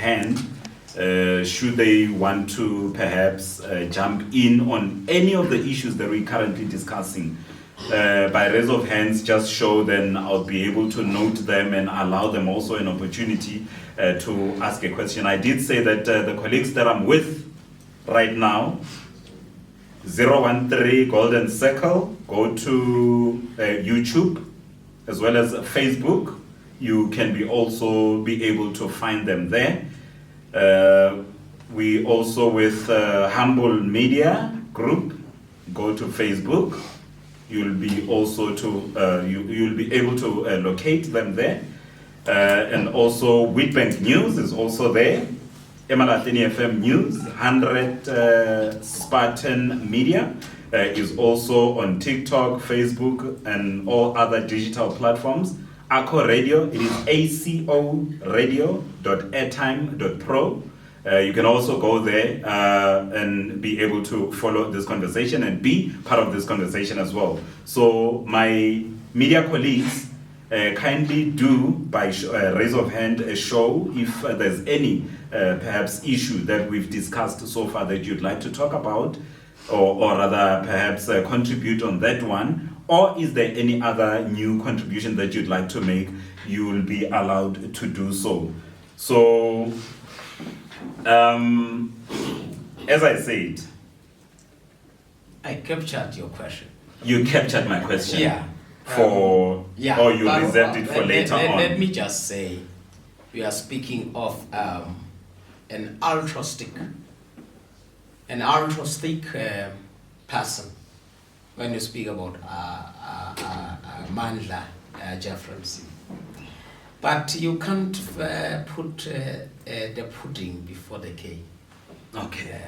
hand, should they want to perhaps jump in on any of the issues that we're currently discussing. By raise of hands, just show, then I'll be able to note them and allow them also an opportunity to ask a question. I did say that the colleagues that I'm with right now, 013 Golden Circle, go to YouTube as well as Facebook. You can also be able to find them there. We also with Humble Media Group, go to Facebook. You'll be also to you'll be able to locate them there, and also Wheatbank News is also there. Emalathini FM News, 100 Spartan Media is also on TikTok, Facebook, and all other digital platforms. ACO Radio, it is acoradio.airtime.pro. You can also go there and be able to follow this conversation and be part of this conversation as well. So my media colleagues, kindly do, by raise of hand, show if there's any perhaps issue that we've discussed so far that you'd like to talk about, or rather perhaps contribute on that one. Or is there any other new contribution that you'd like to make? You will be allowed to do so. So, as I said, I captured your question. You captured my question. Yeah. Or you reserved it for later on. Let me just say, we are speaking of an altruistic person. When you speak about Mandla Jeffrey, but you can't put the pudding before the cake. Okay.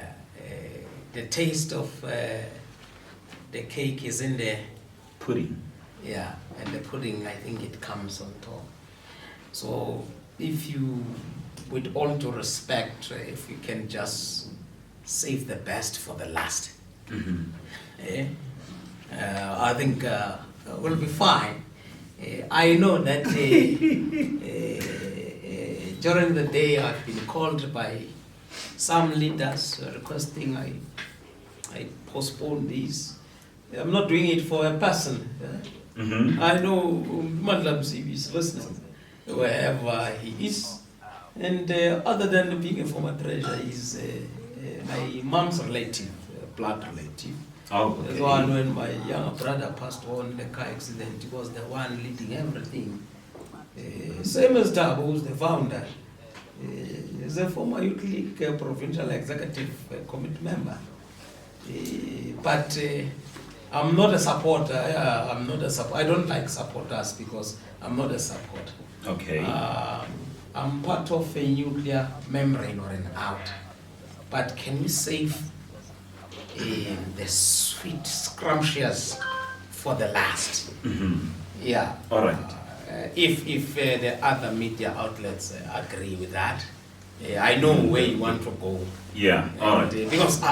The taste of the cake is in the pudding. Yeah, and the pudding, I think it comes on top. So if you, with all due respect, if you can just save the best for the last. I think we'll be fine. I know that during the day I've been called by some leaders requesting I postpone this. I'm not doing it for a person. I know Mandla Msibi is listening wherever he is, and other than being a former treasurer, he's my mom's relative, blood relative. Oh, okay. The one when my younger brother passed on the car accident, he was the one leading everything. Same as Dabo, who's the founder. He's a former Youth League provincial executive committee member. But I'm not a supporter. I don't like supporters because I'm not a supporter. Okay. I'm part of a nuclear membrane or an out. But can we save the sweet scrumptious for the last? Yeah. All right. If the other media outlets agree with that, I know where you want to go. Yeah. All right. Because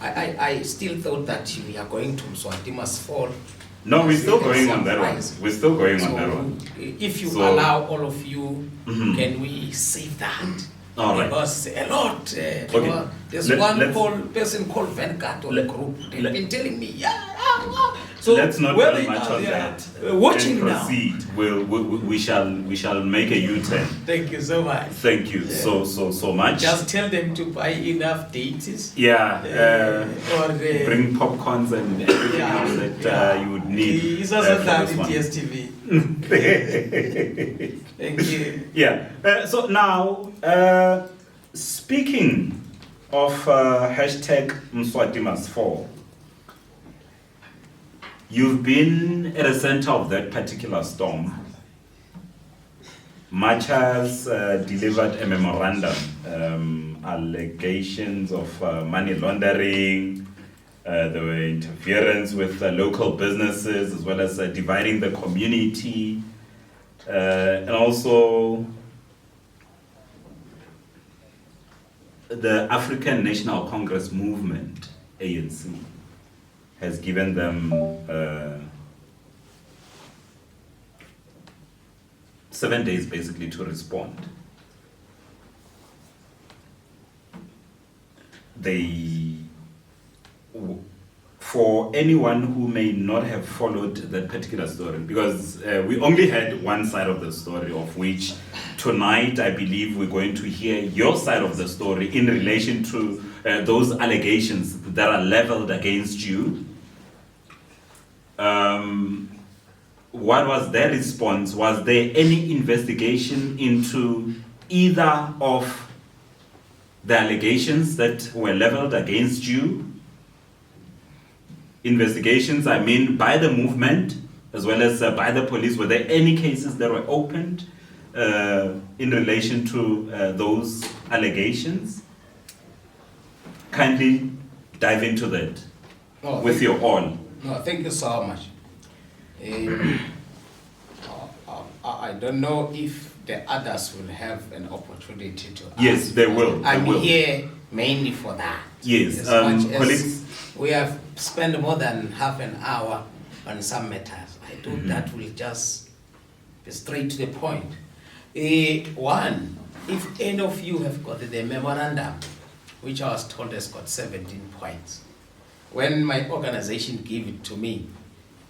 I still thought that we are going to Mswatima's fall. No, we're still going on that one. We're still going on that one. If you allow all of you, can we save that? All right. Because a lot. There's person called Venkat on the group. They've been telling me, So let's not dwell much on that. Watching proceed. Now. We shall make a U-turn. Thank you so much. Thank you so much. Just tell them to buy enough dates. Yeah. Or bring popcorns and everything else that you would need. He's also done it TSTV. Thank you. Yeah. So now, speaking of hashtag Mswatima's fall, you've been at the center of that particular storm. Machas delivered a memorandum, allegations of money laundering, there were interference with local businesses, as well as dividing the community, and also the African National Congress movement, ANC, has given them 7 days basically to respond. for anyone who may not have followed that particular story, because we only had one side of the story, of which tonight I believe we're going to hear your side of the story in relation to those allegations that are leveled against you. What was their response? Was there any investigation into either of the allegations that were leveled against you? Investigations, I mean, by the movement as well as by the police. Were there any cases that were opened in relation to those allegations? Kindly dive into that with your all. No, thank you so much. I don't know if the others will have an opportunity to ask. Yes, they will. I'm they will. here mainly for that. Yes, As much as colleagues. we have spent more than half an hour on some matters. I thought that will just be straight to the point. One, if any of you have got the memorandum, which I was told has got 17 points, when my organization gave it to me,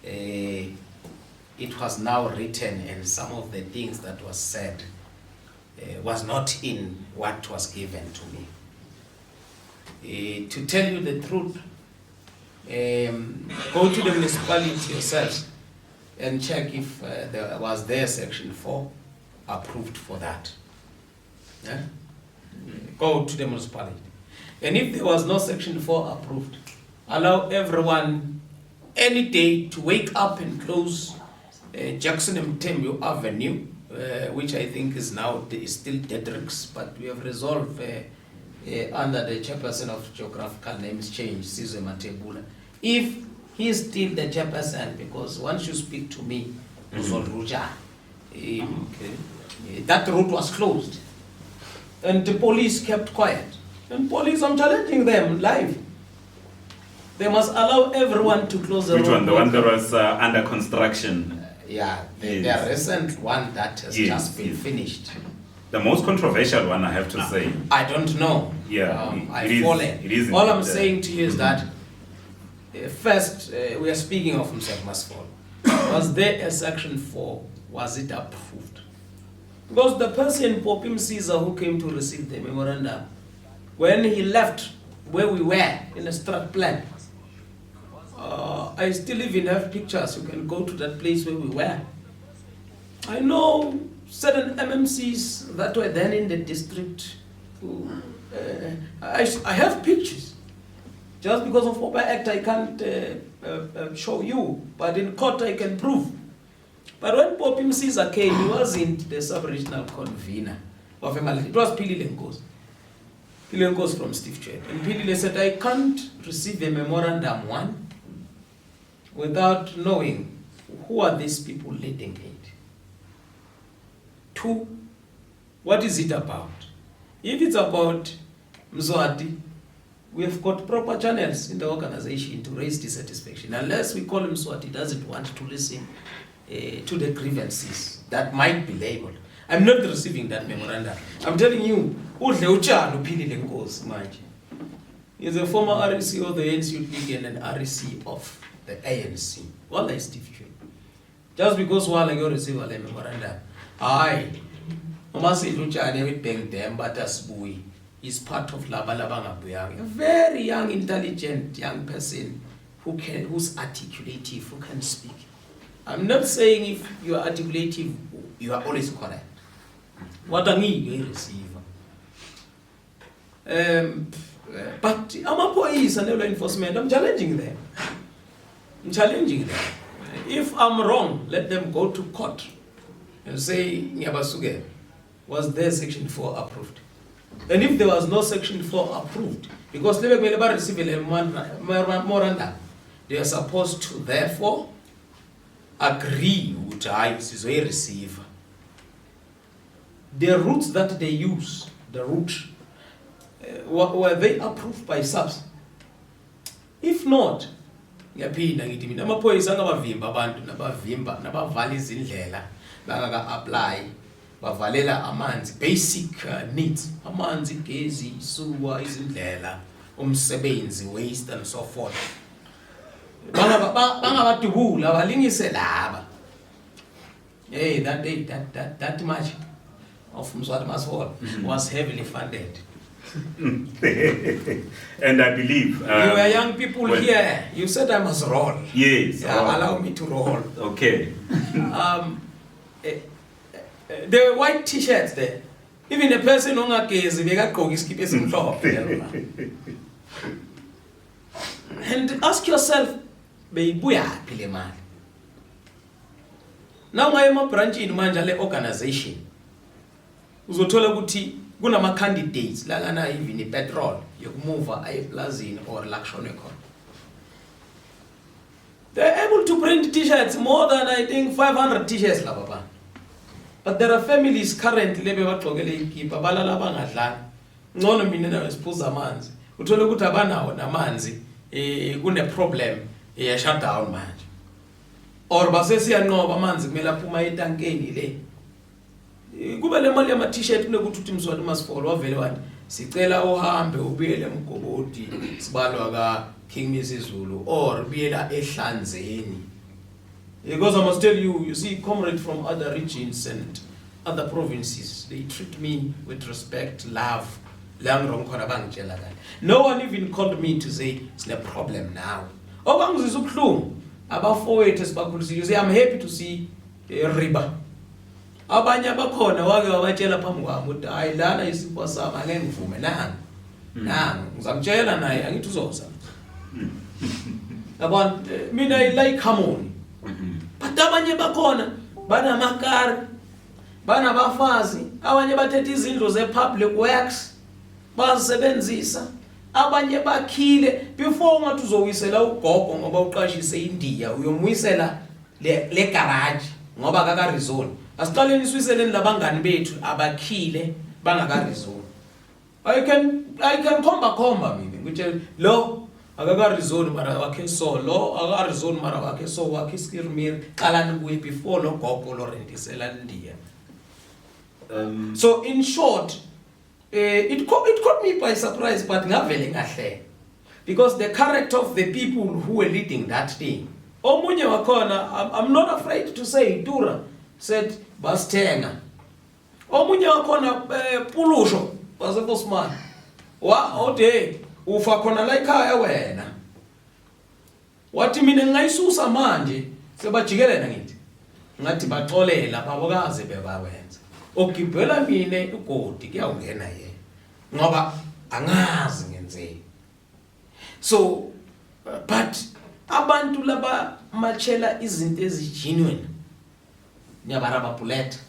it was now written, and some of the things that was said was not in what was given to me. To tell you the truth, go to the municipality yourselves and check if there was section 4 approved for that. Yeah? Go to the municipality. And if there was no section 4 approved, allow everyone any day to wake up and close Jackson Mtembu Avenue, which I think is now still Dedricks, but we have resolved under the chairperson of geographical names change, Sizwe Matebula. If he is still the chairperson, because once you speak to me, that route was closed. And the police kept quiet. And police, I'm challenging them live. They must allow everyone to close the road. Which one? The one that was under construction? Yeah, the Yes. recent one that has Yes, just been yes. finished. The most controversial one, I have to say. I don't know. Yeah, I it is- fallen. it is All I'm indeed, saying to you is that first, we are speaking of himself must fall. Was there a section 4? Was it approved? Because the person, Popim Caesar, who came to receive the memorandum, when he left where we were in the strat plan, I still even have pictures. You can go to that place where we were. I know certain MMCs that were then in the district. I have pictures. Just because of Oba Act, I can't show you, but in court I can prove. But when Popim Caesar came, he wasn't the sub-regional convener of Emalati. It was Pili Lenkos. Pili Lenkos from Steve Chwet. And Pili said, I can't receive a memorandum, one, without knowing who are these people leading it. 2, what is it about? If it's about Mzwati, we have got proper channels in the organization to raise dissatisfaction. Unless we call him Mzwati, doesn't want to listen to the grievances that might be labeled. I'm not receiving that memorandum. I'm telling you, he's a former REC of the ANC League and an REC of the ANC. Wala is Steve Chwet. Just because Wala you receive a memorandum, Mama said Luchane with Beng Dembata Sbui is part of Laba Labanga Buyang, a very young, intelligent young person who's articulative, who can speak. I'm not saying if you are articulative, you are always correct. What I mean, you receive. But I'm a police and law enforcement, I'm challenging them. If I'm wrong, let them go to court and say, Nyabasuge, was there section 4 approved? And if there was no section 4 approved, because they never received a memorandum, they are supposed to therefore agree with I receive. The routes that they use, were they approved by SAPS? If not, ngiyaphinda ngithi mina amaphoyisa angabavimba abantu nabavala izindlela bangaka-apply bavalela amanzi, basic needs, amanzi, gezi, isuwa, izindlela, umsebenzi, waste and so forth. Bangabadubula balingise laba. Hey, that much of Mswati Maswol was heavily funded. And I believe You were young people here. You said I must roll. Yes. Yeah, allow me to roll. Okay. There were white t-shirts there. Even a person on a case, they got cookies, keep us in top. And ask yourself, beyibuya phi le mali? Now I am a branch in Manjale organization. Uzothola ukuthi kunama candidates lana even petrol yokumova ayeplazini or Lakshonicon. They're able to print t-shirts more than I think 500 t-shirts la baba. But there are families currently bebagqokele ikipa balala bangadlanga. Ngcono mina nawesiphuza amanzi. Uthola ukuthi abanawo namanzi kune problem shut down manje. Or basesiyanqoba amanzi kumele aphuma etankeni le. Kuba le mali yama t-shirt kunokuthi uthi Mswati Maswol wavele wathi sicela uhambe ubuyele eMgobodi sibalwa ka King Misizulu or ubuyela eHlanzeni. Because I must tell you, you see, comrades from other regions and other provinces, they treat me with respect, love. No one even called me to say it's a problem now. You say, I'm happy to see Riba. Abanye abakhona wake wabatshela phambi kwami ukuthi hayi lana isipho sami angeke ngivume nangu ngizamtshela naye angithi uzoza. Yabona mina I like harmony. But abanye bakhona banamakari banabafazi abanye bathethe izindlu ze-public works bazisebenzisa abanye bakhile before ungathi uzowisela ugogo ngoba uqashise India uyomwisela le garage ngoba akaka resort. Asiqaleni siwiseleni labangani bethu abakhile bangaka resort. I can komba mina ngithe lo akaka resort mara wakhe so lo akaka resort mara wakhe so wakhe Skirmir qalani kuye before lo gogo lo rentisela India. So in short, it caught me by surprise, but ngavele ngahle, because the character of the people who were leading that thing. Omunye wakhona, I'm not afraid to say, Dura said basithenga. Omunye wakhona Pulusho wasebosman. Ode ufa khona la ekhaya wena. Wathi mina ngayisusa manje sebajikelena ngithi. Ngathi baxolela babokazi bebawenza. Ogibela mine ugodi kuyawungena yena ngoba angazi ngenzeni. So but abantu laba machela izinto ezigenuine nyabaraba bullet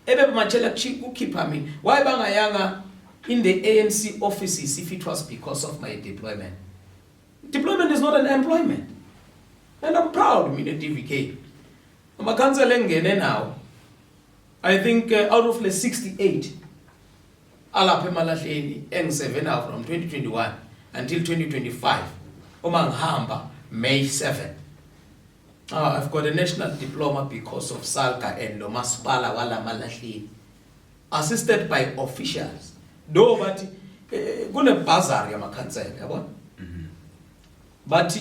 ebe machela kukhipha mina why bangayanga in the ANC offices if it was because of my deployment. Deployment is not an employment, and I'm proud mina DVK ama council engene now. I think out of the 68 alapha eMalahleni engi7 now from 2021 until 2025 uma ngihamba May 7. I've got a national diploma because of SALCA and lo masipala wala Malahleni, assisted by officials. No, but kune bazar yama council yabona. But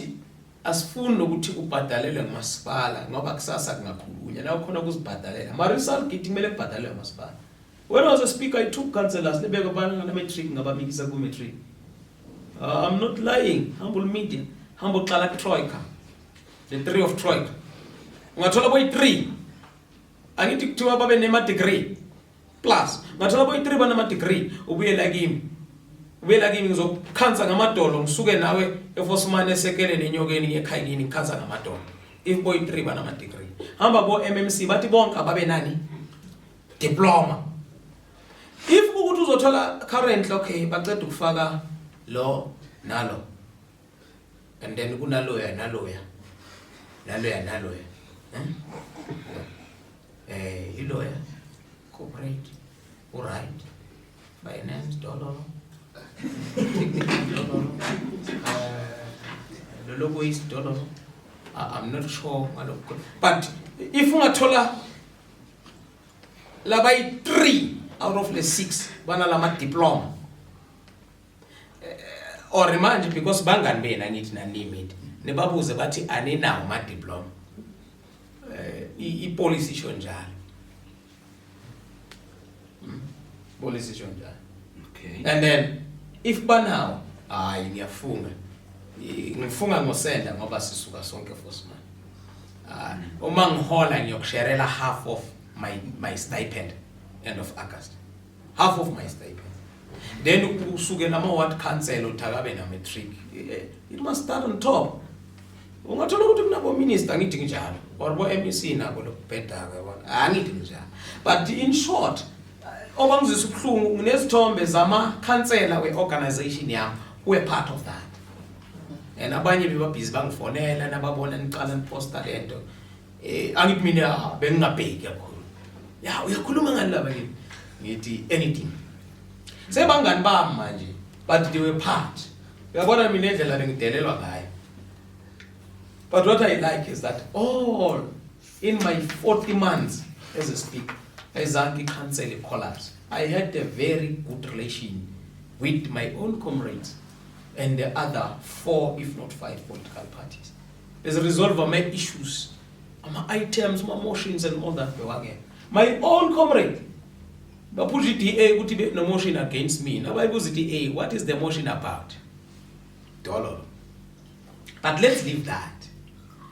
asifuni ukuthi ubhadalelwe ngumasipala ngoba kusasa kungakhulunywa la khona ukuzibhadalela marisal githi kumele kubhadalelwe ngumasipala. When I was a speaker, I took councillors lebeka bana na matric ngabamikisa ku matric. I'm not lying. Humble media, humble xala troika, the three of troika. Ungathola boy 3 angithi kuthiwa babe nema degree plus ungathola boy 3 bana ma degree ubuyela kimi. Ubuyela kimi ngizokhansa ngamadolo ngisuke nawe eFosman esekele nenyokeni ekhayini ngikhansa ngamadolo. If boy 3 bana ma degree hamba bo MMC bathi bonke ababe nani diploma. If ukuthi uzothola currently okay baceda ukufaka lo nalo and then kunaloya naloya lawyer corporate right finance dollar the logo is dollar. I'm not sure, but if ungathola labai 3 out of the 6 bana lama diploma, or manje because bangani bena ngithi na limit nebabuze bathi aninawo ama diploma I policy isho njalo policy isho njalo Okay. and then if banawo hayi ngiyafunga ngifunga ngosenda ngoba sisuka sonke fosman uma ngihola ngiyokusharela half of my stipend end of August half of my stipend then usuke nama ward council uthakabe na matric it must start on top ungathola ukuthi kunabo minister ngithi njalo or bo MEC nabo lokubheda ke bona angithi njalo but in short obangizisa ubhlungu nginesithombe zama councilor we organization yami we part of that and abanye beba busy bangifonela nababona niqala niposta lento angithi mina bengingabheki kakhulu ya uyakhuluma ngani laba yini ngithi anything sebangani bami manje but they were part uyabona mina indlela bengidelelwa ngayo but what I like is that all in my 40 months as a speaker Zanki council collapse I had a very good relation with my own comrades and the other 4 if not 5 political parties there's a resolve of my issues my items my motions and all that my own comrade but push DA would be no motion against me now I was DA what is the motion about dollar but let's leave that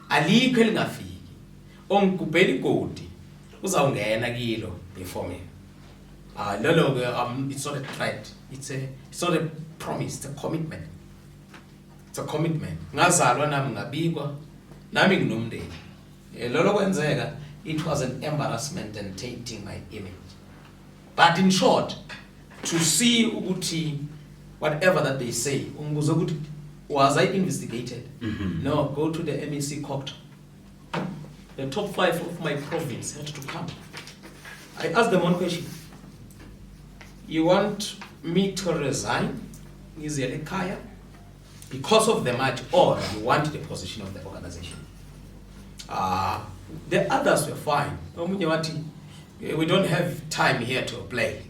alikho elingafiki ongikubheli godi uzawungena kilo before me lolo it's not a threat it's not a promise it's a commitment ngazalwa nami ngabikwa nami nginomndeni lolo kwenzeka it was an embarrassment and tainting my image but in short to see ukuthi whatever that they say ungibuza ukuthi was I investigated no go to the MEC court the top 5 of my province had to come I asked them one question you want me to resign ngizele ekhaya because of the match or you want the position of the organization the others were fine omunye wathi we don't have time here to play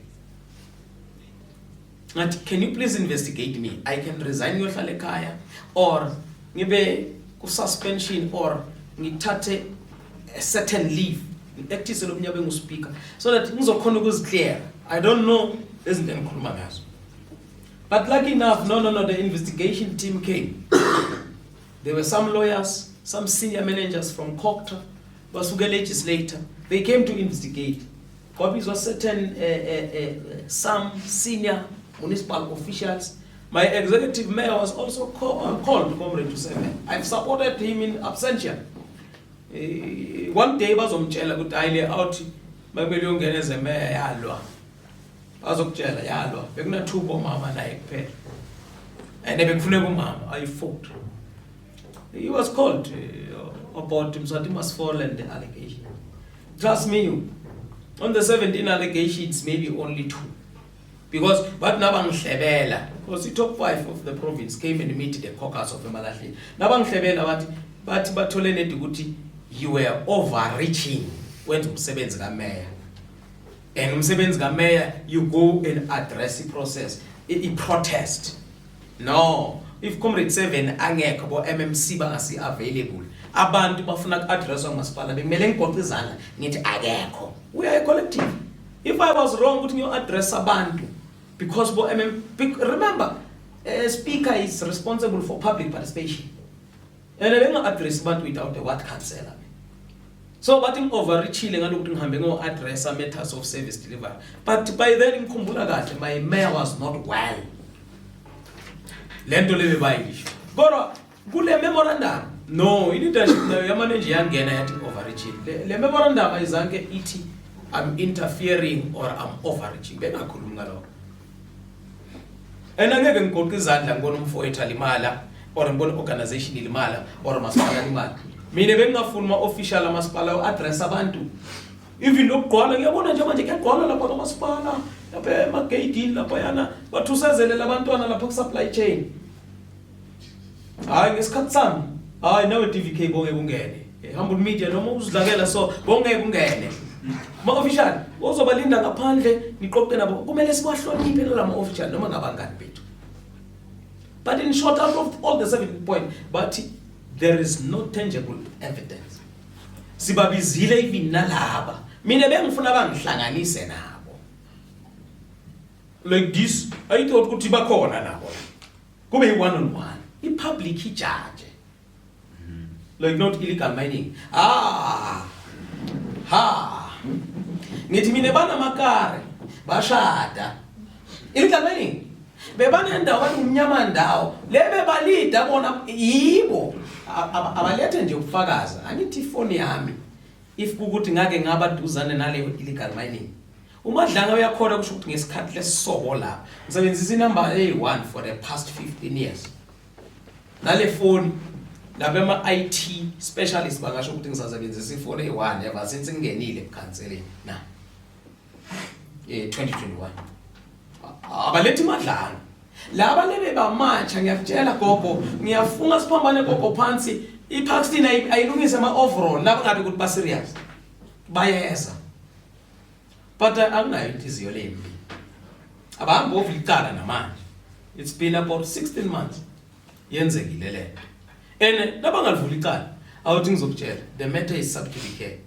ngathi can you please investigate me I can resign ngiyohlala ekhaya or ngibe ku suspension or ngithathe a certain leave actise lo mnyabe nguspeaker so that ngizokhona ukuziclear I don't know izinto engikhuluma ngazo but lucky enough no the investigation team came there were some lawyers some senior managers from COCTA basuke legislator they came to investigate copies were certain some senior municipal officials my executive mayor was also called comrade to say I've supported him in absentia one day bazomtshela ukuthi ayile out babeli ongena as mayor yalwa bazokutshela yalwa bekuna thubo mama naye kuphela and bekufuneka umama I fought he was called about Mswati must fall and the allegation trust me on the 17 allegations maybe only 2 because but nabangihlebela because the top 5 of the province came and met the caucus of Emalahleni nabangihlebela bathi bathole nedi ukuthi you were overreaching wenza umsebenzi kaMayor and umsebenzi kaMayor you go and address the process I protest no if comrade 7 angekho bo MMC bangasi available abantu bafuna ku-addresswa ngumasipala bekumele ngigoqe izandla ngithi akekho we are a collective if I was wrong ukuthi ngiyo-address abantu because bo remember speaker is responsible for public participation and benga-address abantu without a ward councillor so bathi ngi-overreachile ngalokuthi ngihambe ngo-addressa matters of service delivery but by then ngikhumbula kahle my mayor was not well lento lebe bayisho kodwa kule memorandum no i-leadership nayo yamanje yangena yathi overreaching le memorandum ayizange ithi I'm interfering or I'm overreaching bengakhulumi ngalokho and angeke ngigoqe izandla ngibona umfowethu alimala or ngibona organization ilimala or masipala alimala mina bengingafuni ma-official amasipala u-address abantu even lokugqwala ngiyabona nje manje kuyagqwala lapha kamasipala lapha emageyidini lapha yana bathusezelela abantwana lapha ku-supply chain hayi ngesikhathi sami hayi nawe DVK bonge kungene Humble Media noma uzidlakela so bonge kungene ma-official ozobalinda ngaphandle niqoqe nabo kumele sibahloniphe nalama-official noma ngabangani bethu But in short, out of all the 7 points, but there is no tangible evidence. Sibabizile even nalaba. Mina bengifuna bangihlanganise nabo. Like this, I thought ukuthi bakhona nabo. Kube one on one. I-public judge. Like not illegal mining. Ngithi mina banamakare bashada. Illegal mining. Bebanendawo kaNomnyama ndawo. Lebe balida bona yibo. Abalethe nje ukufakaza. Angithi ifoni yami if ukuthi ngake ngaba duzane naleyo illegal mining. UMadlanga uyakhona kusho ukuthi ngesikhathi lesisobo la. Ngisebenzisa inumber A1 for the past 15 years. Nale phone labema IT specialist bangasho ukuthi ngisasebenzisa ifoni A1 ever since ngingenile ekhanseleni na 2021 abalethi Madlanga laba lebe bamatsha ngiyakutshela gogo ngiyafunga siphambane gogo phansi iPaxton ayilungise ama overall nabo ngabe ukuthi ba serious bayeza but akunayo inhliziyo lembi abahambi ovulicala namanje it's been about 16 months yenzekile le and nabangalivula icala awuthi ngizokutshela the matter is sub judice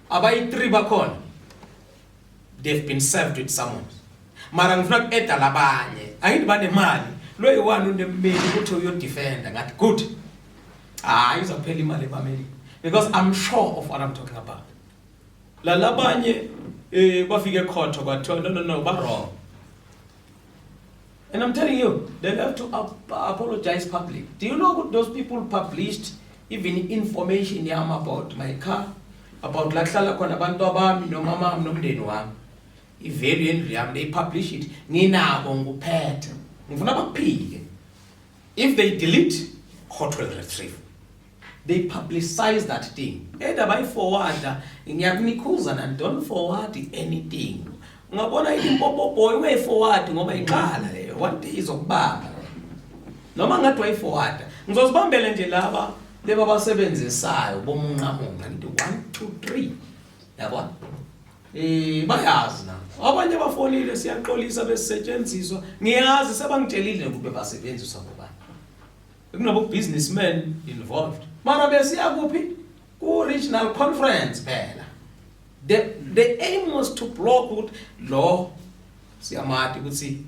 abayi3 bakhona they've been served with summons mara ngifuna ku-eda labanye angithi banemali lo yi-1 unemmeli ukuthi uyodefenda ngathi good izakuphela imali ebameli because I'm sure of what I'm talking about labanye bafike ekhotho kwathiwa no ba-wrong. And I'm telling you, they'll have to apologize publicly. Do you know what those people published even information yam about my car, about lahlala khona abantu abami nomama nomndeni wami. Ivalue entry yam, they publish it. Nginabo nguphethe. Ngifuna bakuphike. If they delete, court will retrieve. They publicize that thing. Either by forward, ngiyakunikhuza and don't forward anything. Ngabona impopo boy way forward ngoba iqala leyo one day izokubamba noma ngathi way forward ngizozibambele nje laba leba basebenzisayo bomunqamunqa ngithi 1 2 3 yabona bayazi na abanye bafonile siyaxolisa besetshenziswa ngiyazi sebangitshelile ukuthi basebenziswa ngobani kunabo businessmen involved mara besiya kuphi ku regional conference phela. The aim was to block with law siyamati ukuthi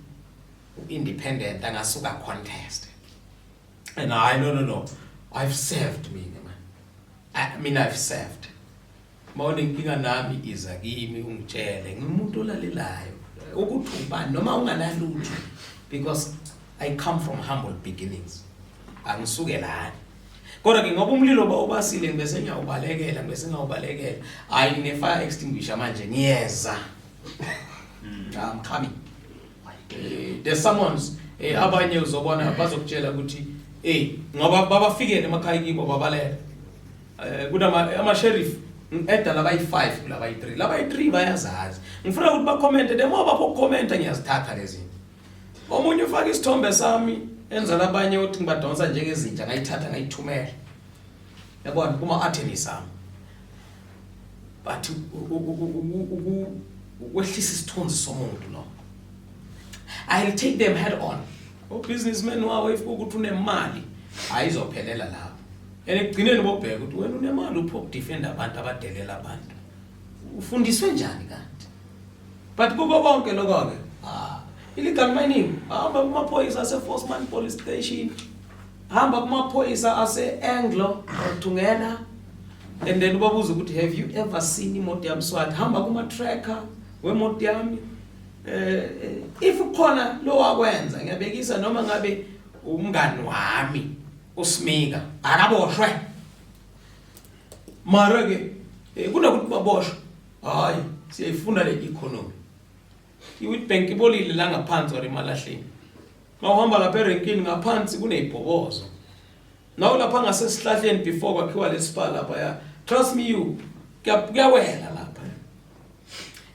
independent angasuka contest. And no. I've served man. I've served. Mawone inkinga nami iza kimi ungitshele ngimuntu olalelayo ukuthi ubani noma unganalutho because I come from humble beginnings. Angisuke lana. Kodwa ke ngoba umlilo bawubasile ngibese ngiyawubalekela ayine-fire extinguisher manje ngiyeza. I'm coming. There's someone's abanye uzobona bazokutshela ukuthi ngoba babafikele emakhaya kibo babalela kunama ama-sheriff eda labayi-5 labayi-3 labayi-3 bayazazi ngifuna ukuthi bacommente demo baphokucomenta ngiyazithatha lezi omunye ufaka isithombe sami enza labanye uthi ngibadonsa njengezinja ngayithatha ngayithumela yabona kuma-attorneys sami but wehlisa isithunzi somuntu lo I'll take them head on. Businessmen wawe if ukuthi unemali ayizophelela lapho and ekugcineni bobheka ukuthi wena unemali upho ukudefend abantu abadelela abantu ufundiswe njani kanti but kubo bonke lokho ke illegal mining hamba kumaphoyisa ase-Forceman police station hamba kumaphoyisa ase-Anglo Thungela and then ubabuza ukuthi have you ever seen imoto yami SWAT hamba kuma-tracker wemoto yami if ukhona lo wakwenza ngiyabekisa noma ngabe umngani wami uSmika akaboshwe mara ke kunokuthi baboshwe hayi siyayifunda le economy iWitbank ibolile la ngaphansi or emalahleni mawuhamba lapha erenkini ngaphansi kunezibhobozo nawo lapha ngasesihlahleni before kwakhiwa lesipala lapha trust me you kuyawela lapha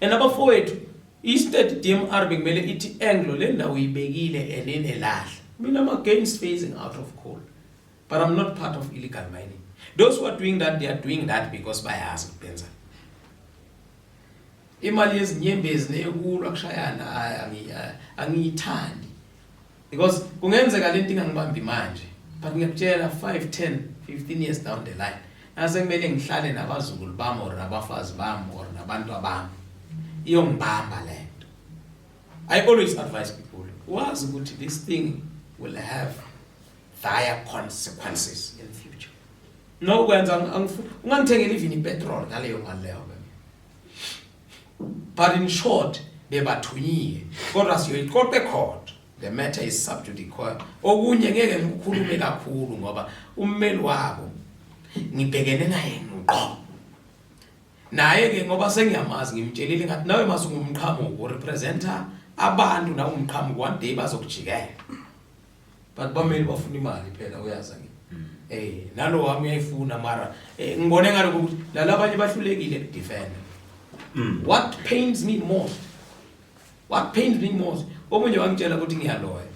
and abafowethu instead DMR bekumele ithi Anglo le ndawo uyibekile enenelahle mina am against phasing out of coal but I'm not part of illegal mining. Those who are doing that, they are doing that because bayazi ukubenza imali yezinyembezi neyokulwa kushayana angiyithandi Because kungenzeka lento ingangibambi manje, but ngiyakutshela 5, 10, 15 years down the line. Nase kumele ngihlale nabazukulu bami or nabafazi bami or nabantu abami. Iyongibamba lento. I always advise people, wazi ukuthi this thing will have dire consequences in the future. No kwenza ungangithengela even ipetrol ngaleyo mali leyo. But in short, bebathunyiwe. Kodwa siyoyiqoqa ecourt. The matter is sub judice. Okunye ngeke ngikhulume kakhulu ngoba ummeli wabo ngibhekene naye ngqo. Naye ke ngoba sengiyamazi ngimtshelile ngathi nawe masungumqhamuko representer abantu na umqhamuko one day bazokujikela. But bameli bafuna imali phela uyazi ngi. Nalo wami uyayifuna mara ngibone ngalo ukuthi lalabanye bahlulekile defend. What pains me most? Omunye wangitshela ukuthi ngiyaloya.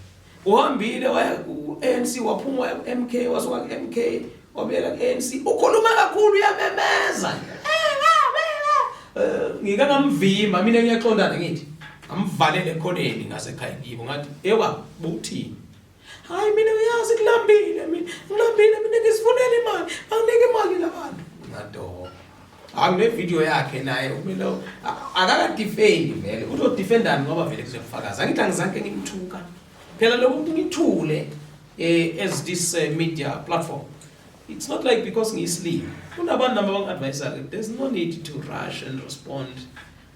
Uhambile waya ku-ANC waphuma MK wasuka ku-MK wabuyela ku-ANC ukhuluma kakhulu uyamemeza. Ngike ngamvimba mina ngiyaxondana ngithi amvalele ekhoneni ngasekhaya kibo ngathi ewa buthini. Hayi mina uyazi kulambile mina ngisifunela imali anginike imali labantu. Ngado. Angine video yakhe naye umelo akaka defend vele uzo defendani ngoba vele kuzofakaza angithi angizange ngimthuka phela lokho ngithule as this media platform. It's not like because ngisleep kunabantu nabo bangadvise there's no need to rush and respond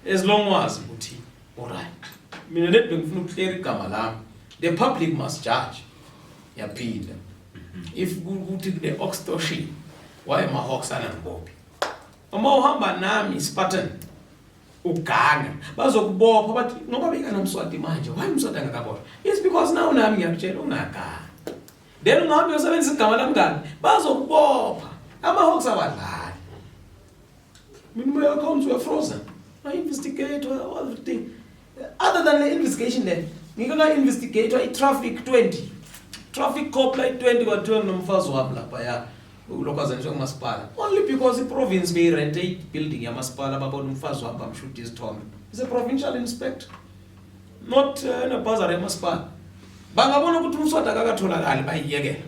as long as ukuthi alright mina net bengifuna ukuklear igama lami. The public must judge yaphinda if ukuthi the extortion why ma hawks anangibophi. Uma uhamba nami Spartan uganga bazokubopha bathi ngoba beka nomswati manje why umswati angakabopha. It's because now nami ngiyakutshela ungaka then ungahambe usebenzisa igama lami ngani bazokubopha ama-hawks abadlali. Mina my accounts were frozen. I investigate everything other than the investigation then ngikona investigate i-traffic 20 traffic cop like 20 kwathiwa nomfazi wami lapha ya ulokazaniswa kumasipala only because i-province beyirente i-building yamasipala babona umfazi wami bamshuta izithombe. Is a provincial inspector not nebhazari yamasipala. Bangabona ukuthi umswati akakatholakali bayiyekela.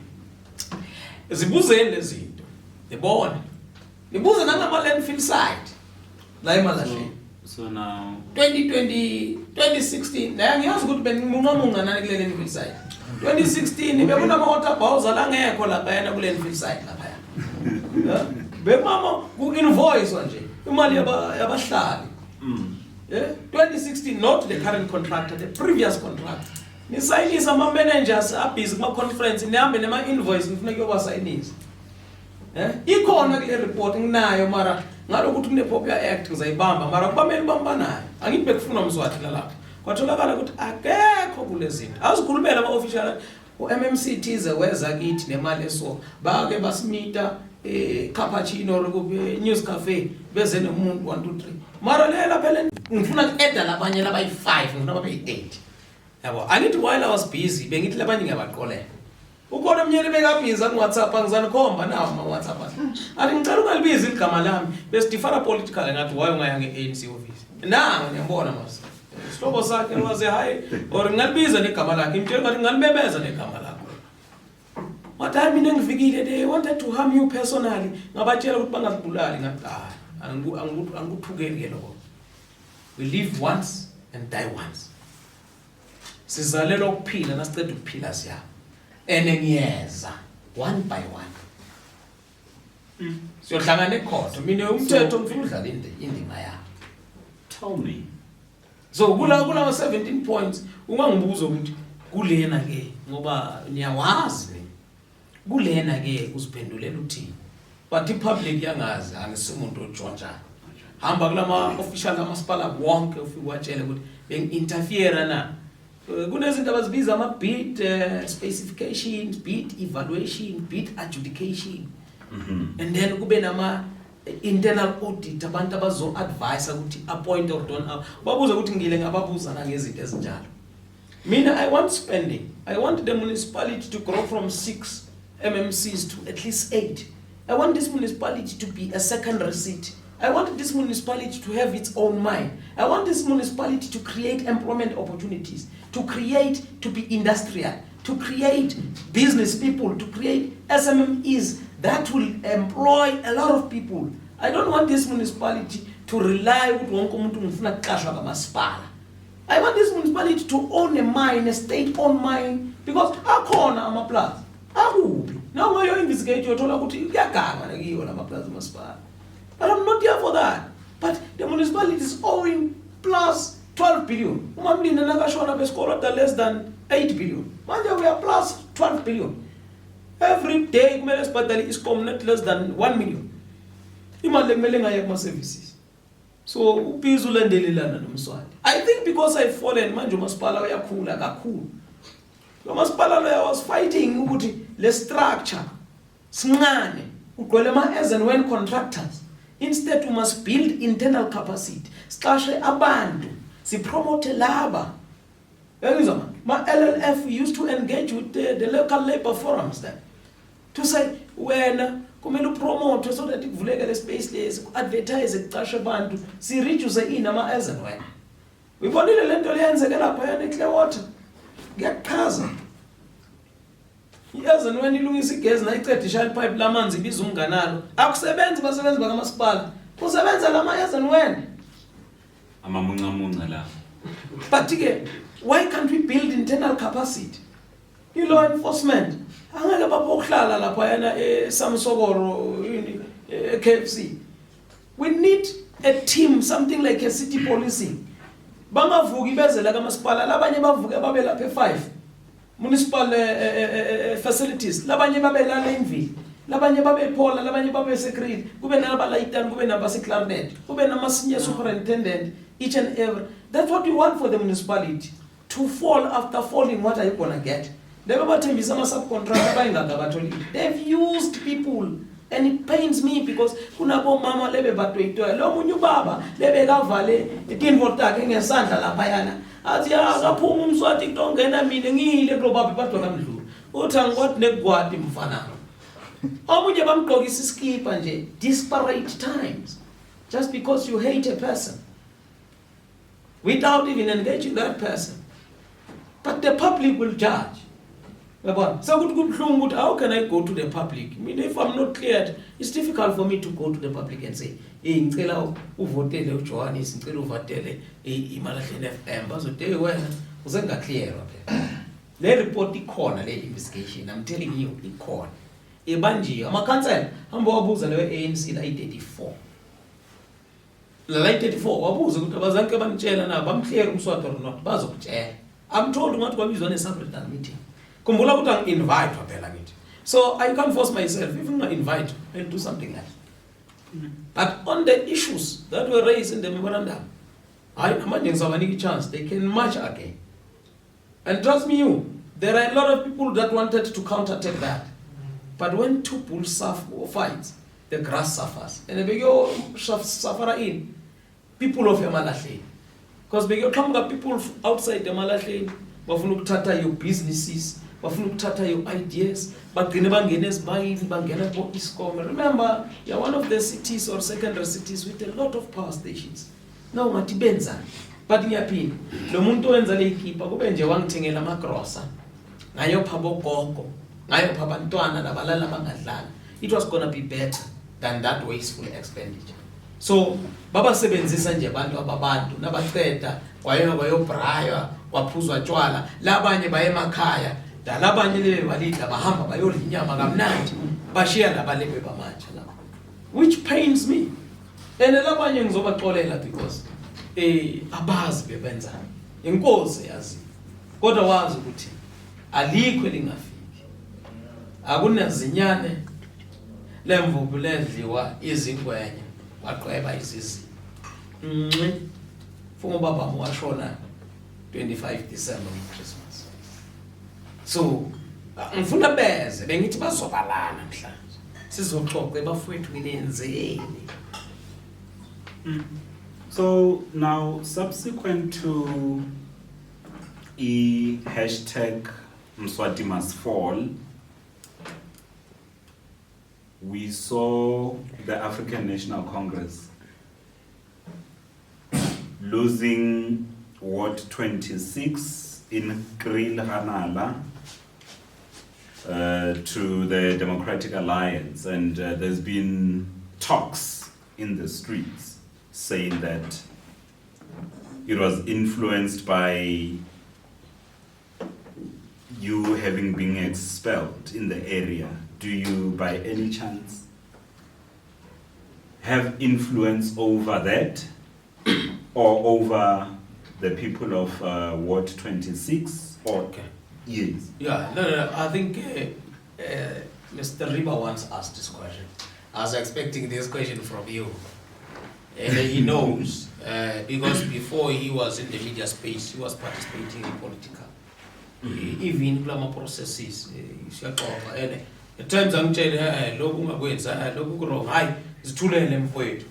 Zibuzeni lezi zinto yibona nibuze nangama-landfill site la eMalahleni. So now 2016 naye ngiyazi ukuthi bengimungamunga nani kule landfill site. 2016 bekuna ama-water bowls alangekho lapha yena kule landfill site lapha. Bemama ku-invoice nje imali yabahlali. 2016 not the current contractor, the previous contractor. Nisayinisa ama-managers abhizi kuma-conference nihambe nema-invoice nifuna kuyobasayinisa. Ikhona kule report nginayo mara ngalokuthi kune-Popular Act ngizayibamba mara kubameli bambanayo angithi bekufuna umswathi lalapha kwatholakala ukuthi akekho kule zinto azikhulumela ama-official u-MMC thize weza kithi nemali eso bake basimita cappuccino or news cafe beze nomuntu 1 2 3 mara lela phela ngifuna ku-eda labanye labayi-5 ngifuna babayi-8 yabo angithi while I was busy bengithi labanye ngiyabaqolela ukhona umnyeni bekabhiza ku-WhatsApp angizanikhomba nawo ama-WhatsApp athi ngicela ungalibizi igama lami besidifara political ngathi waye ungaya nge-ANC office nango ngiyambona mas isihlobo sakhe waze hayi or ngalibiza negama lakhe imtshela ngathi ngalibebeza negama lakho. What I mean ngifikile they wanted to harm you personally ngabatshela ukuthi bangazibulali ngathi angikuthukeli lokho. We live once and die once. Sizalelwa ukuphila nasiceda ukuphila siya ngiyeza one by one. Siyohlangana ekhotho mina umthetho ngifuna udlala indima yakho. tell me. So kula 17 points ungangibuza ukuthi kulena ke ngoba niyawazi kulena ke uziphendulela uthini. But ipublic yangazi angisumuntu ojonjana. Hamba kulama official kamasipala wonke ufike watshela ukuthi bengi-interfere na. Kunezinto abazibiza ama-bid specifications, bid evaluation, bid adjudication. And then kube nama internal audit abantu abazo-advise ukuthi appoint or don't babuza ukuthi ngile ngababuza nangezinto ezinjalo. Mina I want spending. I want the municipality to grow from 6 MMCs to at least 8. I want this municipality to be a secondary city. I want this municipality to have its own mind. I want this municipality to create employment opportunities, to be industrial, to create business people, to create SMMEs that will employ a lot of people. I don't want this municipality to rely on I want this municipality to own a mine, a state-owned mine, because akhona amaplaza. Akubi. Now when you investigate, you're told but I'm not here for that. But the municipality is owing plus 12 billion. Less than 8 billion. We are plus 12 billion. Every day, is not less than 1 million. Services. So, I think because I've fallen, Manjo Maspala, we are cool, like a cool. Maspala was fighting the structure. Snane, as and when contractors. Instead, we must build internal capacity. Stashe abantu. Si promote labor. My LLF used to engage with the local labor forums there. To say, when kumele promote so that it space less, advertise it, stashe abantu. Si reduce in as and when. We want to let the hands again up and clear water. Get cousin. Yes, and when you look at the shell pipe lamanzi bizunganalo, akusebenzi basebenzi bakamasipala. Kusebenza lama yes and when? But again, why can't we build internal capacity? Law enforcement. Angeke babokuhlala lapha yana Samsokoro KFC. We need a team, something like a city policing. Bangavuki bezela kamasipala labanye bavuke babe lapha 5. Municipal facilities, labanye babe la Envy, labanye babe Paula, labanye babe secret, kube nabalayitani, kube nabaseklarnet, kube namasenior superintendent, each and every. That's what we want for the municipality. To fall after falling, what are you gonna get? They've used people, and it pains me because kunabo mama lebe batwetwa lo munyu baba lebe kavale itinvo takhe ngesandla lapha yana. Athi akaphuma umswati kutongena mina ngile kulo baba badwa kamdlulu uthi angikwathi nekugwadi mfana omunye bamgqokisa iskipa nje disparate times just because you hate a person without even engaging that person, but the public will judge. So how can I go to the public? I mean, if I'm not cleared, it's difficult for me to go to the public and say, hey, ngicela uvotele uJohannes, ngicela uvotele iMalahleni FM. Bazothe wena uzenga clear lapha. Le report ikhona le investigation. I'm telling you ikhona. Ebanjiwe amakhansela hamba wabuza lewe ANC la 34. La 34 wabuza ukuthi abazanke bamtshela na bamclear umswati or not bazokutshela. I'm told ngathi kwabizwa ne secretary meeting. Kumbula ukuthi invite phela ngithi. So I can't force myself. Even I invite, I'll do something else. But on the issues that were raised in the memorandum, I imagine someone chance they can march again. And trust me, there are a lot of people that wanted to counterattack that. But when two bulls fight, the grass suffers. And they begin suffer in people of Malahleni. Because they come up people outside the Malahleni, bafuna ukuthatha your businesses, bafuna ukuthatha your ideas, bagcine bangena esibayini, bangena ko-Eskom. Remember, you're one of the cities or secondary cities with a lot of power stations. Now ngathi benzani? But ngiyaphinda, lo muntu owenza le ikhipha kube nje wangithengela amagrosa. Ngayopha bogogo, ngayopha abantwana labalala bangadlala. It was going to be better than that wasteful expenditure. So babasebenzisa nje abantu ababantu nabaqeda kwayobraya kwaphuzwa tshwala labanye baye emakhaya labanye lebe balidla bahamba bayodla inyama kamnandi bashiya labalebe bamanje lapho, which pains me. And labanye ngizobaxolela because abazi bebenzani inkosi yazi kodwa wazi ukuthi alikho lingafiki akunazinyane lemvubu ledliwa izingwenya waqweba izizi for baba washona 25 December Christmas. So ngifuna beze bengithi bazobalana namhlanje sizoxoxa ebafowethu nenzeni. So now, subsequent to hashtag Mswati must fall, we saw the African National Congress losing Ward 26 in Kriel Hanala to the Democratic Alliance, and there's been talks in the streets saying that it was influenced by you having been expelled in the area. Do you, by any chance, have influence over that or over the people of Ward 26? Or Okay. yes. Yeah, no. I think Mr. Riba once asked this question. I was expecting this question from you. And he knows, because before he was in the media space, he was participating in political. Even in glamour processes. And at times I'm telling her, look wrong, it's too late for it.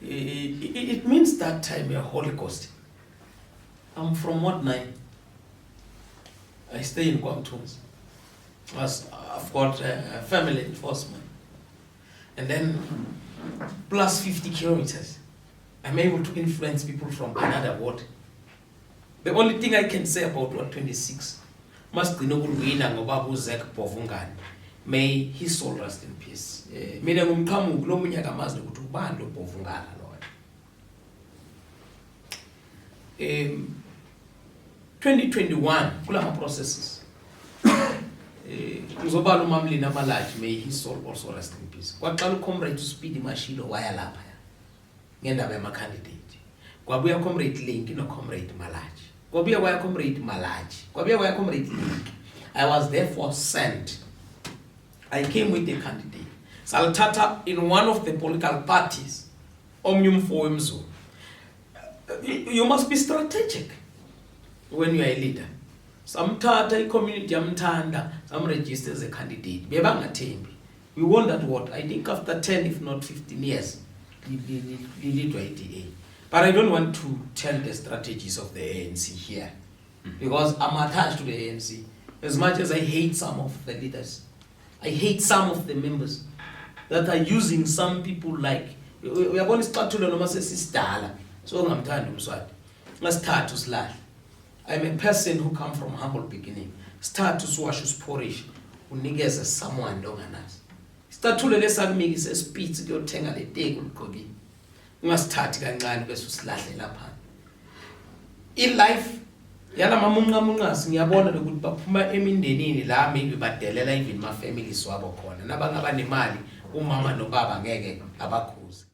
It means that time a Holocaust. I'm from Ward 9. I stay in Guangdong. I've got family enforcement. And then plus 50 kilometers, I'm able to influence people from another ward. The only thing I can say about Ward 26, must be noble winner Ngobabu Zek Povungani. May his soul rest in peace. Mina ngumqhamuki lo munyaka amazi ukuthi ubani lo Povungana Lord. 2021 kulama processes. Ngizobala uMamlini Amalaji, may his soul also rest in peace. Kwaqala uComrade uSpeedy Mashilo waya lapha ngendaba yama-candidate. Kwabuya Comrade Link noComrade Malaji. Kwabuya kwaya Comrade Malaji. Kwabuya kwaya Comrade Link. I was therefore sent. I came with a candidate. Saltata in one of the political parties. Omnium for Mzo. You must be strategic when you are a leader. Some Tata community amtanda, some register as a candidate. We won that word. I think after 10, if not 15 years, we lead to ATA. But I don't want to tell the strategies of the ANC here, because I'm attached to the ANC. As much as I hate some of the leaders, I hate some of the members that are using some people like, we are going to start to learn Dala. So I'm telling you, let's start to slash. I'm a person who come from humble beginning. Start to swashes porridge. Unigeza someone donganas. Start to le sagmi se speech go tenga le day kogi. Start kancane bese usilahle lapha. In life yala mamunga ngiyabona ukuthi baphuma emindenini la maybe badelela even ma families wabo khona nabangaba nemali umama nobaba ngeke abakhuze.